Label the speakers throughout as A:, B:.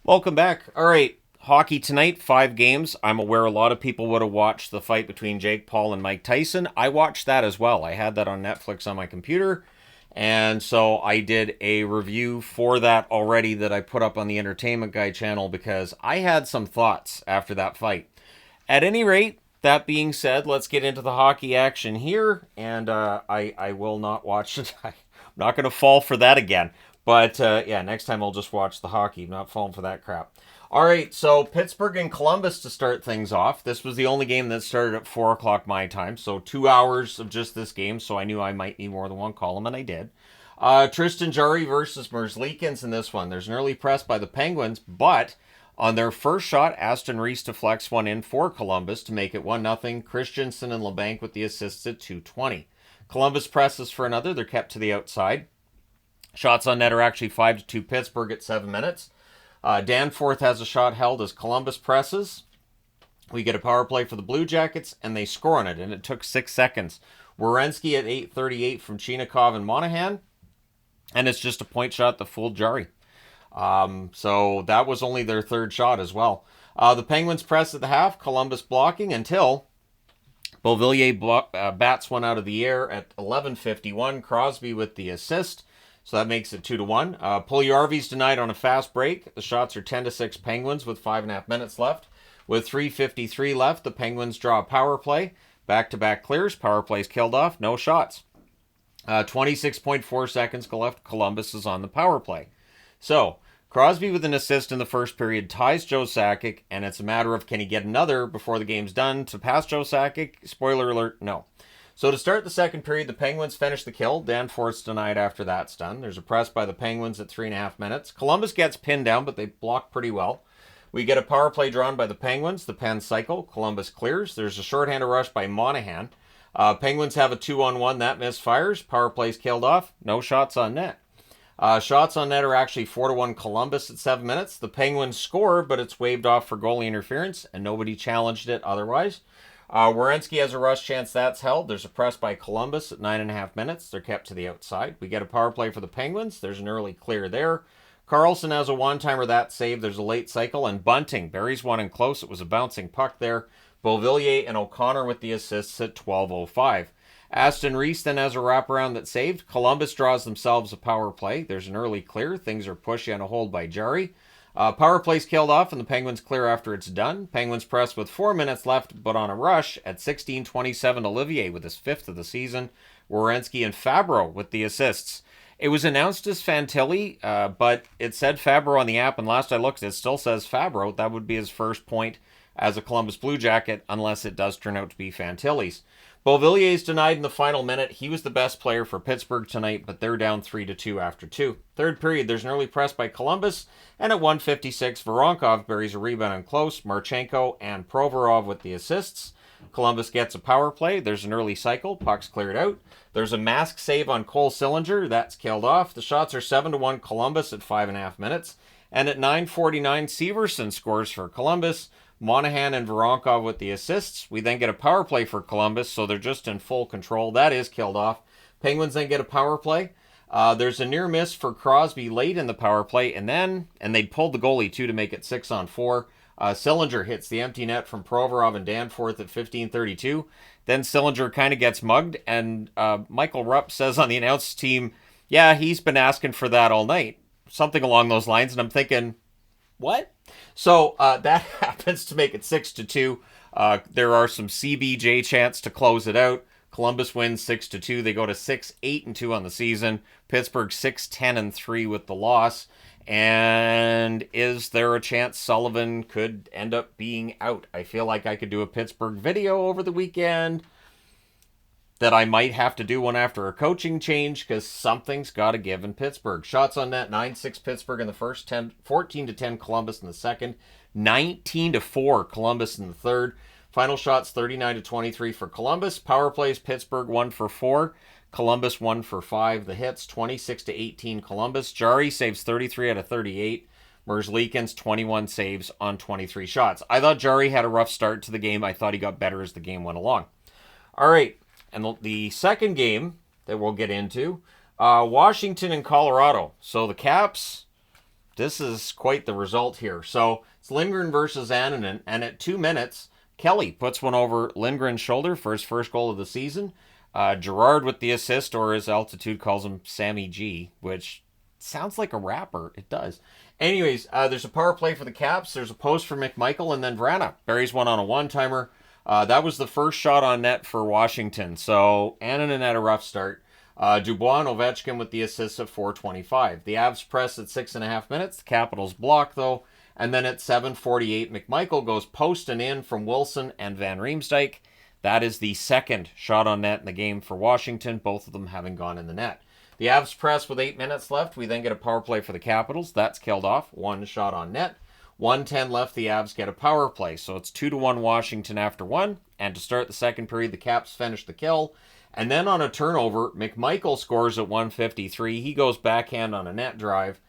A: Welcome back. All right, hockey tonight, 5 games. I'm aware a lot of people would have watched the fight between Jake Paul and Mike Tyson. I watched that as well. I had that on Netflix on my computer. And so I did a review for that already that I put up on the Entertainment Guy channel because I had some thoughts after that fight. At any rate, that being said, let's get into the hockey action here. And I will not watch it. I'm not going to fall for that again. But yeah, next time I'll just watch the hockey. I'm not falling for that crap. All right, so Pittsburgh and Columbus to start things off. This was the only game that started at 4 o'clock my time, so 2 hours of just this game, so I knew I might need more than one column, and I did. Tristan Jarry versus Merzlikins in this one. There's an early press by the Penguins, but on their first shot, Aston Reese deflects one in for Columbus to make it 1-0. Christensen and LeBanc with the assists at 2:20. Columbus presses for another. They're kept to the outside. Shots on net are actually 5-2 Pittsburgh at 7 minutes. Danforth has a shot held as Columbus presses. We get a power play for the Blue Jackets, and they score on it, and it took 6 seconds. Werenski at 8:38 from Chinakhov and Monahan, and it's just a point shot that fooled Jarry. So that was only their third shot as well. The Penguins press at the half, Columbus blocking until Beauvillier bats one out of the air at 11:51. Crosby with the assist. So that makes it 2-1. Puljujarvi's denied on a fast break. The shots are 10-6 Penguins with 5.5 minutes left. With 3:53 left, the Penguins draw a power play. Back-to-back clears. Power play's killed off. No shots. 26.4 seconds left. Columbus is on the power play. So Crosby with an assist in the first period ties Joe Sakic, and it's a matter of can he get another before the game's done to pass Joe Sakic? Spoiler alert, no. So to start the second period, the Penguins finish the kill. Danforth's denied after that's done. There's a press by the Penguins at 3.5 minutes. Columbus gets pinned down, but they block pretty well. We get a power play drawn by the Penguins. The Penn cycle. Columbus clears. There's a shorthanded rush by Monahan. Penguins have a 2-on-1. That misfires. Power play's killed off. No shots on net. Shots on net are actually 4-1 Columbus at 7 minutes. The Penguins score, but it's waved off for goalie interference, and nobody challenged it otherwise. Werenski has a rush chance that's held. There's a press by Columbus at 9.5 minutes. They're kept to the outside. We get a power play for the Penguins. There's an early clear there. Carlson has a one-timer that's saved. There's a late cycle. And Bunting buries one in close. It was a bouncing puck there. Beauvillier and O'Connor with the assists at 12:05. Aston Reese then has a wraparound that's saved. Columbus draws themselves a power play. There's an early clear. Things are pushy on a hold by Jarry. Power play's killed off, and the Penguins clear after it's done. Penguins press with 4 minutes left, but on a rush at 16:27. Olivier with his 5th of the season. Werenski and Fabro with the assists. It was announced as Fantilli, but it said Fabro on the app, and last I looked, it still says Fabro. That would be his first point as a Columbus Blue Jacket, unless it does turn out to be Fantilli's. Beauvillier's denied in the final minute. He was the best player for Pittsburgh tonight, but they're down 3-2 after 2. Third period, there's an early press by Columbus, and at 1:56, Voronkov buries a rebound on close. Marchenko and Provorov with the assists. Columbus gets a power play. There's an early cycle. Puck's cleared out. There's a mask save on Cole Sillinger. That's killed off. The shots are 7-1 Columbus at 5.5 minutes. And at 9:49, Severson scores for Columbus. Monahan and Voronkov with the assists. We then get a power play for Columbus, so they're just in full control. That is killed off. Penguins then get a power play. There's a near miss for Crosby late in the power play, and they'd pulled the goalie too to make it 6-on-4. Sillinger hits the empty net from Provorov and Danforth at 15:32. Then Sillinger kind of gets mugged, and Michael Rupp says on the announce team, yeah, he's been asking for that all night. Something along those lines, and I'm thinking, what? So that happens to make it 6-2. There are some CBJ chants to close it out. Columbus wins 6-2. They go to 6-8-2 on the season. Pittsburgh 6-10-3 with the loss. And is there a chance Sullivan could end up being out? I feel like I could do a Pittsburgh video over the weekend. That I might have to do one after a coaching change because something's got to give in Pittsburgh. Shots on net, 9-6 Pittsburgh in the first, 14-10 Columbus in the second, 19-4 Columbus in the third. Final shots, 39-23 for Columbus. Power plays, Pittsburgh 1 for 4, Columbus 1 for 5. The hits, 26-18 Columbus. Jarry saves 33 out of 38. Merzlikins 21 saves on 23 shots. I thought Jarry had a rough start to the game. I thought he got better as the game went along. All right. And the second game that we'll get into, Washington and Colorado. So the Caps This is quite the result here. So it's Lindgren versus Annunen, and at 2 minutes, Kelly puts one over Lindgren's shoulder for his first goal of the season. Gerard with the assist, or as Altitude calls him, Sammy G, which sounds like a rapper. It does. Anyways, there's a power play for the Caps. There's a post for McMichael, and then Vrana buries one on a one-timer. That was the first shot on net for Washington. So Annunen had a rough start. Dubois and Ovechkin with the assists at 4:25. The Avs press at 6.5 minutes. The Capitals block, though. And then at 7:48, McMichael goes post and in from Wilson and Van Riemsdyk. That is the second shot on net in the game for Washington, both of them having gone in the net. The Avs press with 8 minutes left. We then get a power play for the Capitals. That's killed off. One shot on net. 1:10 left. The Avs get a power play. So it's 2-1 Washington after one. And to start the second period, the Caps finish the kill. And then on a turnover, McMichael scores at 1:53. He goes backhand on a net drive.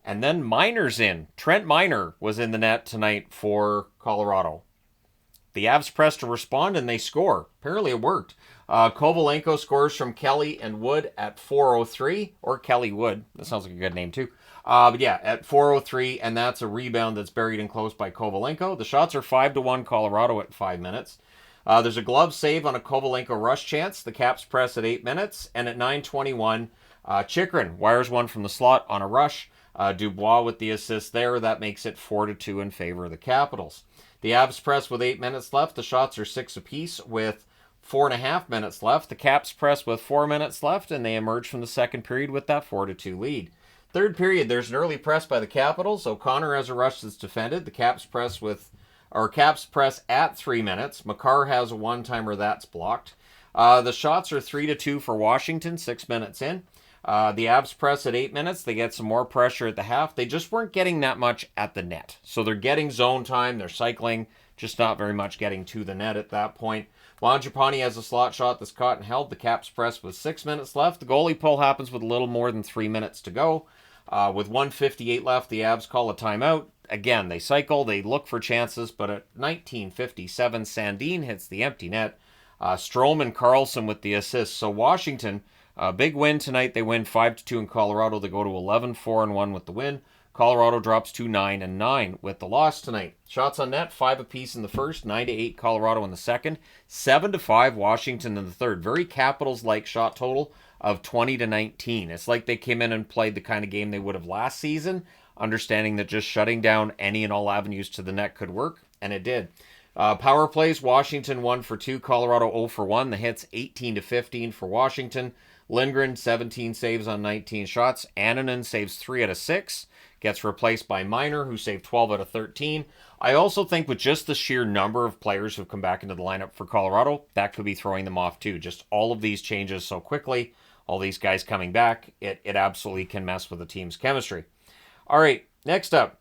A: And then Minor's in. Trent Minor was in the net tonight for Colorado. The Avs press to respond, and they score. Apparently it worked. Kovalenko scores from Kelly and Wood at 4:03, or Kelly Wood. That sounds like a good name, too. But yeah, at 4:03, and that's a rebound that's buried in close by Kovalenko. The shots are 5-1 Colorado at 5 minutes. There's a glove save on a Kovalenko rush chance. The Caps press at 8 minutes, and at 9:21, Chychrun wires one from the slot on a rush. Dubois with the assist there. That makes it 4-2 in favor of the Capitals. The Avs press with 8 minutes left. The shots are 6 apiece with 4.5 minutes left. The Caps press with 4 minutes left, and they emerge from the second period with that 4-2 lead. Third period, there's an early press by the Capitals. O'Connor has a rush that's defended. The Caps press at 3 minutes. Makar has a one-timer that's blocked. The shots are 3-2 for Washington, 6 minutes in. The Avs press at 8 minutes. They get some more pressure at the half. They just weren't getting that much at the net. So they're getting zone time. They're cycling, just not very much getting to the net at that point. Mangiapane has a slot shot that's caught and held. The Caps press with 6 minutes left. The goalie pull happens with a little more than 3 minutes to go. With 1:58 left, the Avs call a timeout. Again, they cycle. They look for chances. But at 19:57, Sandin hits the empty net. Strome and Carlson with the assist. So Washington... big win tonight. They win 5-2 in Colorado. They go to 11-4-1 with the win. Colorado drops to 9-9 with the loss tonight. Shots on net, 5 apiece in the first, 9-8 Colorado in the second, 7-5 Washington in the third. Very Capitals-like shot total of 20-19. It's like they came in and played the kind of game they would have last season, understanding that just shutting down any and all avenues to the net could work, and it did. Power plays, Washington 1 for 2, Colorado 0 for 1. The hits 18-15 for Washington. Lindgren, 17 saves on 19 shots. Annunen saves 3 out of 6. Gets replaced by Minor, who saved 12 out of 13. I also think with just the sheer number of players who've come back into the lineup for Colorado, that could be throwing them off too. Just all of these changes so quickly, all these guys coming back, it absolutely can mess with the team's chemistry. All right, next up.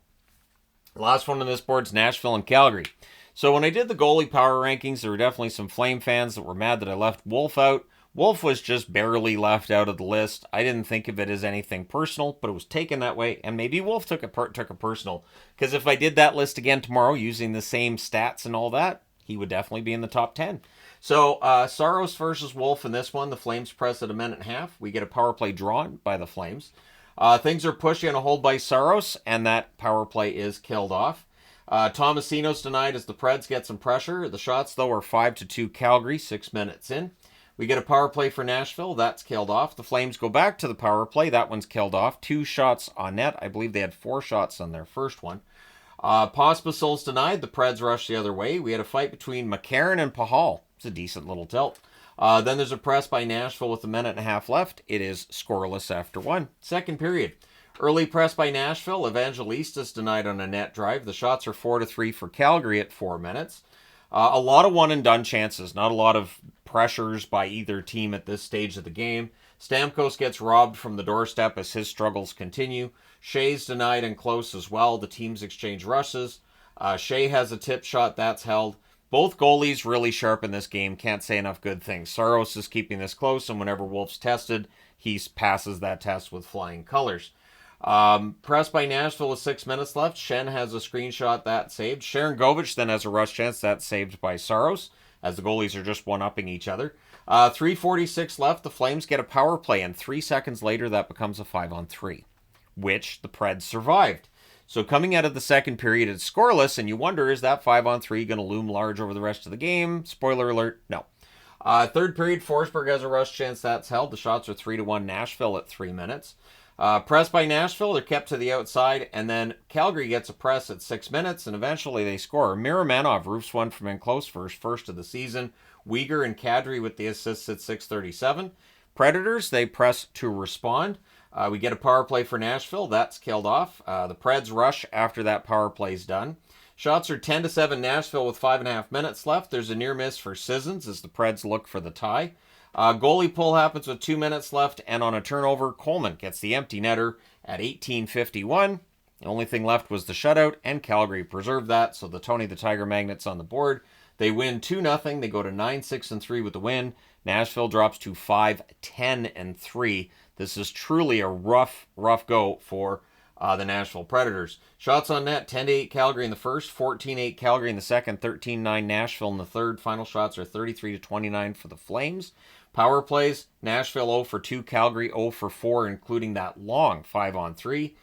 A: Last one on this board is Nashville and Calgary. So when I did the goalie power rankings, there were definitely some Flame fans that were mad that I left Wolf out. Wolf was just barely left out of the list. I didn't think of it as anything personal, but it was taken that way, and maybe Wolf took a personal, because if I did that list again tomorrow using the same stats and all that, he would definitely be in the top 10. So Saros versus Wolf in this one. The Flames press at 1.5 minutes. We get a power play drawn by the Flames. Things are pushy on a hold by Saros, and that power play is killed off. Tomasino's denied as the Preds get some pressure. The shots, though, are 5-2 Calgary, 6 minutes in. We get a power play for Nashville. That's killed off. The Flames go back to the power play. That one's killed off. 2 shots on net. I believe they had 4 shots on their first one. Pospisil's denied. The Preds rush the other way. We had a fight between McCarron and Pahal. It's a decent little tilt. Then there's a press by Nashville with 1.5 minutes left. It is scoreless after 1. Second period. Early press by Nashville. Evangelistas denied on a net drive. The shots are 4-3 for Calgary at 4 minutes. A lot of one-and-done chances. Not a lot of pressures by either team at this stage of the game. Stamkos gets robbed from the doorstep as his struggles continue. Shea's denied and close as well. The teams exchange rushes. Shea has a tip shot that's held. Both goalies really sharp in this game. Can't say enough good things. Saros is keeping this close, and whenever Wolf's tested, he passes that test with flying colors. Press by Nashville with 6 minutes left. Shen has a screenshot that saved. Sharon Govich then has a rush chance that's saved by Saros, as the goalies are just one-upping each other. 3:46 left. The Flames get a power play, and 3 seconds later that becomes a 5-on-3, which the Preds survived. So coming out of the second period, it's scoreless, and you wonder, is that 5-on-3 going to loom large over the rest of the game? Spoiler alert, no. Third period, Forsberg has a rush chance. That's held. The shots are 3-1 Nashville at 3 minutes. Pressed by Nashville, they're kept to the outside, and then Calgary gets a press at 6 minutes, and eventually they score. Miramanov roofs one from in close for his first of the season. Uyghur and Kadri with the assists at 6:37. Predators, they press to respond. We get a power play for Nashville. That's killed off. The Preds rush after that power play's done. Shots are 10-7 Nashville with 5.5 minutes left. There's a near miss for Sissons as the Preds look for the tie. Goalie pull happens with 2 minutes left, and on a turnover, Coleman gets the empty netter at 18:51. The only thing left was the shutout, and Calgary preserved that, so the Tony the Tiger Magnets on the board. They win 2-0. They go to 9-6-3 with the win. Nashville drops to 5-10-3. This is truly a rough go for the Nashville Predators. Shots on net, 10-8 Calgary in the first, 14-8 Calgary in the second, 13-9 Nashville in the third. Final shots are 33-29 for the Flames. Power plays, Nashville 0 for 2, Calgary 0 for 4, including that long 5-on-3.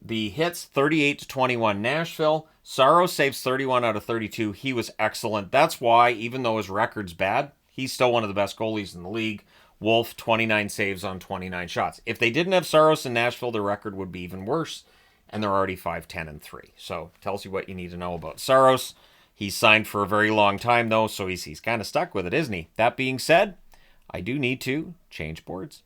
A: The hits, 38-21 Nashville. Saros saves 31 out of 32. He was excellent. That's why, even though his record's bad, he's still one of the best goalies in the league. Wolf, 29 saves on 29 shots. If they didn't have Saros in Nashville, their record would be even worse, and they're already 5-10-3. So, tells you what you need to know about Saros. He's signed for a very long time, though, so he's kind of stuck with it, isn't he? That being said, I do need to change boards.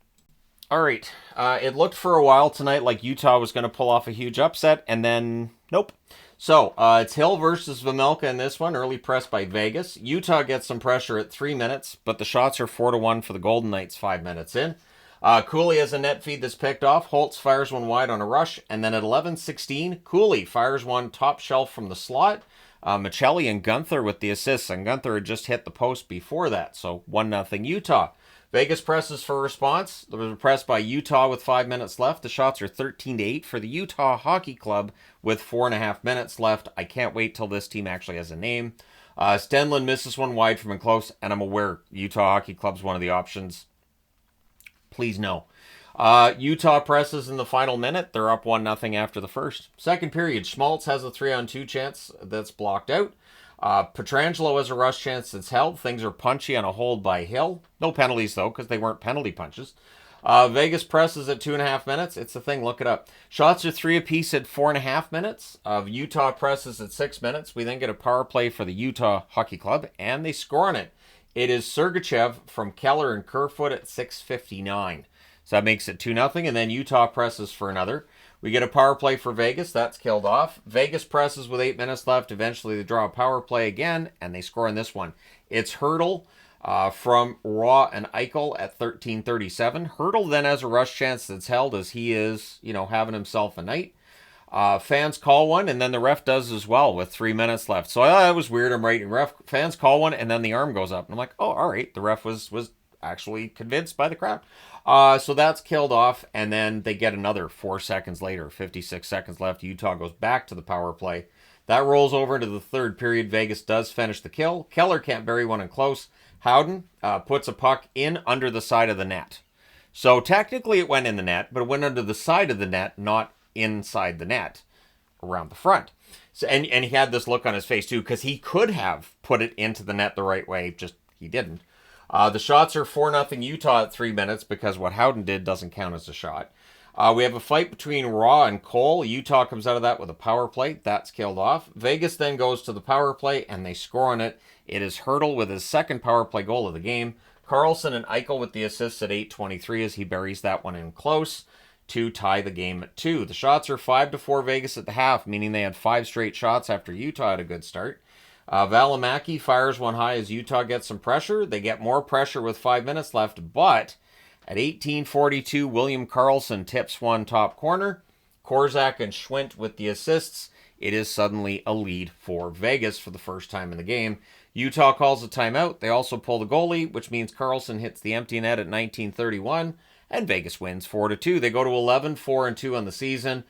A: All right, it looked for a while tonight like Utah was going to pull off a huge upset, and then nope. So, it's Hill versus Vejmelka in this one, early press by Vegas. Utah gets some pressure at 3 minutes, but the shots are 4-1 for the Golden Knights 5 minutes in. Cooley has a net feed that's picked off. Holtz fires one wide on a rush, and then at 11:16, Cooley fires one top shelf from the slot. Michelli and Gunther with the assists, and Gunther had just hit the post before that, so 1-0 Utah. Vegas presses for a response. There was a press by Utah with 5 minutes left. The shots are 13-8 for the Utah Hockey Club with 4.5 minutes left. I can't wait till this team actually has a name. Stenlund misses one wide from in close, and I'm aware Utah Hockey Club's one of the options. Please no. Utah presses in the final minute. They're up 1-0 after the first. Second period, Schmaltz has a 3-on-2 chance that's blocked out. Pietrangelo has a rush chance that's held. Things are punchy on a hold by Hill. No penalties, though, because they weren't penalty punches. Vegas presses at 2.5 minutes. It's a thing. Look it up. Shots are 3 apiece at 4.5 minutes. Utah presses at 6 minutes. We then get a power play for the Utah Hockey Club, and they score on it. It is Sergachev from Keller and Kerfoot at 6:59. So that makes it 2-0, and then Utah presses for another. We get a power play for Vegas. That's killed off. Vegas presses with 8 minutes left. Eventually, they draw a power play again, and they score in this one. It's Hurdle from Raw and Eichel at 13:37. Hurdle then has a rush chance that's held as he is, having himself a night. Fans call one, and then the ref does as well with 3 minutes left. So that was weird. I'm writing fans call one, and then the arm goes up. And I'm like, oh, all right. The ref was actually convinced by the crowd. So that's killed off, and then they get another 4 seconds later, 56 seconds left. Utah goes back to the power play. That rolls over into the third period. Vegas does finish the kill. Keller can't bury one in close. Howden puts a puck in under the side of the net. So technically it went in the net, but it went under the side of the net, not inside the net, around the front. So, and he had this look on his face too, because he could have put it into the net the right way, just he didn't. The shots are 4-0 Utah at 3 minutes because what Howden did doesn't count as a shot. We have a fight between Raw and Cole. Utah comes out of that with a power play. That's killed off. Vegas then goes to the power play, and they score on it. It is Hurdle with his second power play goal of the game. Carlson and Eichel with the assists at 8:23 as he buries that one in close to tie the game at 2. The shots are 5-4 Vegas at the half, meaning they had 5 straight shots after Utah had a good start. Valimaki fires one high as Utah gets some pressure. They get more pressure with 5 minutes left, but at 18:42, William Karlsson tips one top corner. Korzak and Schwint with the assists. It is suddenly a lead for Vegas for the first time in the game. Utah calls a timeout. They also pull the goalie, which means Karlsson hits the empty net at 19:31, and Vegas wins 4-2. They go to 11-4-2 on the season.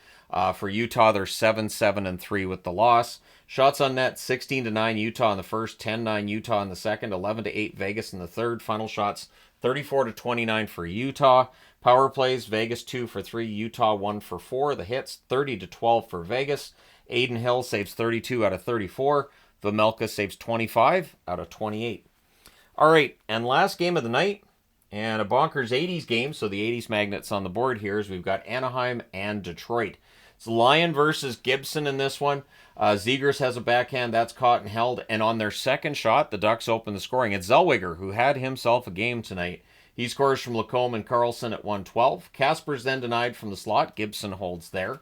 A: For Utah, they're 7-7-3 with the loss. Shots on net, 16-9 Utah in the first, 10-9 Utah in the second, 11-8 Vegas in the third. Final shots, 34-29 for Utah. Power plays, Vegas 2 for 3, Utah 1 for 4. The hits, 30-12 for Vegas. Aiden Hill saves 32 out of 34. Vejmelka saves 25 out of 28. All right, and last game of the night, and a bonkers 80s game, so the 80s magnets on the board here is we've got Anaheim and Detroit. It's Lyon versus Gibson in this one. Zegras has a backhand, that's caught and held, and on their second shot, the Ducks open the scoring. It's Zellweger, who had himself a game tonight. He scores from Lacombe and Carlson at 112. Kasper's then denied from the slot. Gibson holds there.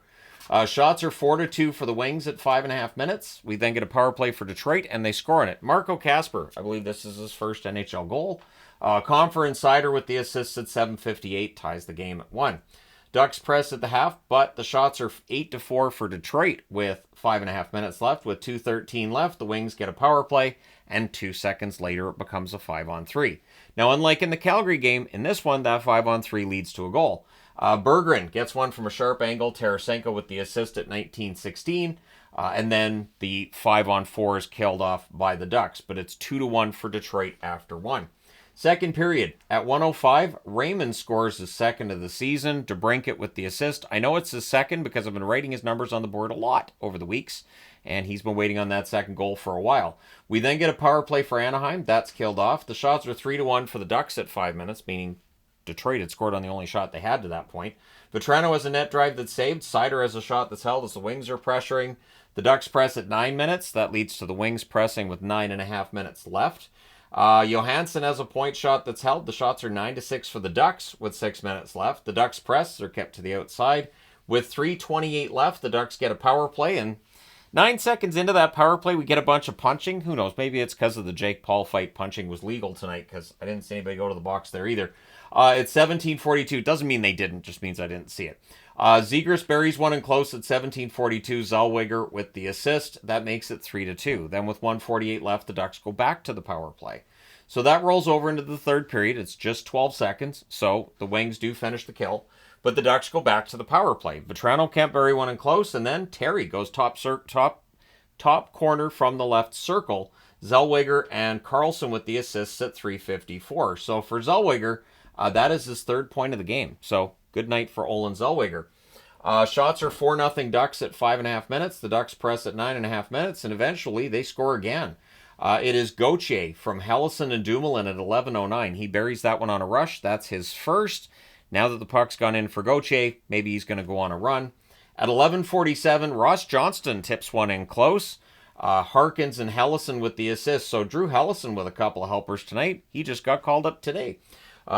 A: Shots are 4-2 for the Wings at 5.5 minutes. We then get a power play for Detroit, and they score on it. Marco Kasper, I believe this is his first NHL goal. Confer Insider with the assists at 7:58 ties the game at 1. Ducks press at the half, but the shots are 8-4 for Detroit with 5.5 minutes left. With 2:13 left, the Wings get a power play, and 2 seconds later it becomes a 5-on-3. Now, unlike in the Calgary game, in this one, that 5-on-3 leads to a goal. Berggren gets one from a sharp angle. Tarasenko with the assist at 19:16. And then the 5-on-4 is killed off by the Ducks. But it's 2-1 for Detroit after 1. Second period, at 1:05, Raymond scores his second of the season. DeBrincat with the assist. I know it's his second because I've been writing his numbers on the board a lot over the weeks. And he's been waiting on that second goal for a while. We then get a power play for Anaheim. That's killed off. The shots are 3-1 for the Ducks at 5 minutes, meaning Detroit had scored on the only shot they had to that point. Vetrano has a net drive that's saved. Seider has a shot that's held as the Wings are pressuring. The Ducks press at 9 minutes. That leads to the Wings pressing with 9.5 minutes left. Johansson has a point shot that's held. The shots are 9-6 for the Ducks with 6 minutes left. The Ducks press. They're kept to the outside. With 3:28 left, the Ducks get a power play, and 9 seconds into that power play, we get a bunch of punching. Who knows? Maybe it's because of the Jake Paul fight. Punching was legal tonight because I didn't see anybody go to the box there either. It's 17:42. Doesn't mean they didn't. Just means I didn't see it. Zegras buries one in close at 17:42. Zellweger with the assist. That makes it 3-2. Then with 1:48 left, the Ducks go back to the power play. So that rolls over into the third period. It's just 12 seconds. So the Wings do finish the kill. But the Ducks go back to the power play. Vetrano can't bury one in close, and then Terry goes top corner from the left circle. Zellweger and Carlson with the assists at 3:54. So for Zellweger, that is his third point of the game. So good night for Olin Zellweger. Shots are 4-0 Ducks at 5.5 minutes. The Ducks press at 9.5 minutes, and eventually they score again. It is Gauthier from Hellison and Dumoulin at 11:09. He buries that one on a rush. That's his first. Now that the puck's gone in for Gauthier, maybe he's going to go on a run. At 11:47, Ross Johnston tips one in close. Harkins and Hellison with the assist. So Drew Hellison with a couple of helpers tonight. He just got called up today.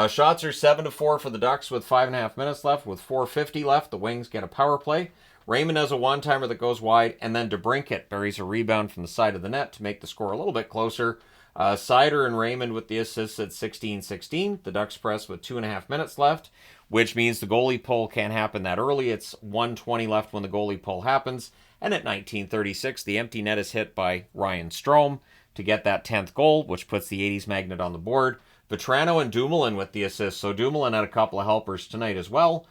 A: Shots are 7-4 for the Ducks with 5.5 minutes left. With 4:50 left, the Wings get a power play. Raymond has a one-timer that goes wide, and then DeBrincat buries a rebound from the side of the net to make the score a little bit closer. Seider and Raymond with the assists at 16:16. The Ducks press with 2.5 minutes left, which means the goalie pull can't happen that early. It's 1:20 left when the goalie pull happens. And at 19:36, the empty net is hit by Ryan Strome to get that 10th goal, which puts the 80s magnet on the board. Vetrano and Dumoulin with the assists. So Dumoulin had a couple of helpers tonight as well.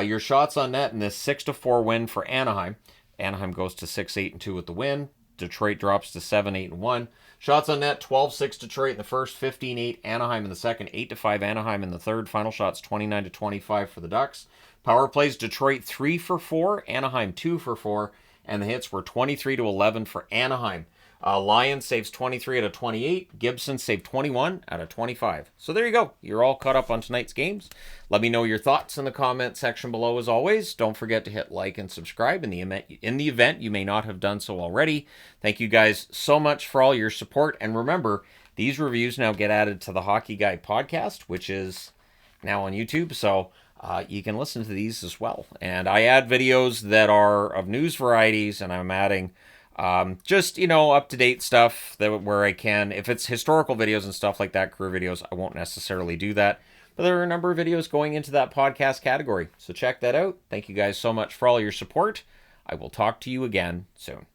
A: Your shots on net in this 6-4 win for Anaheim. Anaheim goes to 6-8-2 with the win. Detroit drops to 7-8-1. Shots on net, 12-6 Detroit in the first, 15-8 Anaheim in the second, 8-5 Anaheim in the third. Final shots, 29-25 for the Ducks. Power plays, Detroit 3 for 4, Anaheim 2 for 4, and the hits were 23-11 for Anaheim. Lions saves 23 out of 28. Gibson saved 21 out of 25. So there you go. You're all caught up on tonight's games. Let me know your thoughts in the comment section below as always. Don't forget to hit like and subscribe in the event you may not have done so already. Thank you guys so much for all your support. And remember, these reviews now get added to the Hockey Guy podcast, which is now on YouTube. So you can listen to these as well. And I add videos that are of news varieties, and I'm adding just, up-to-date stuff where I can. If it's historical videos and stuff like that, career videos, I won't necessarily do that. But there are a number of videos going into that podcast category. So check that out. Thank you guys so much for all your support. I will talk to you again soon.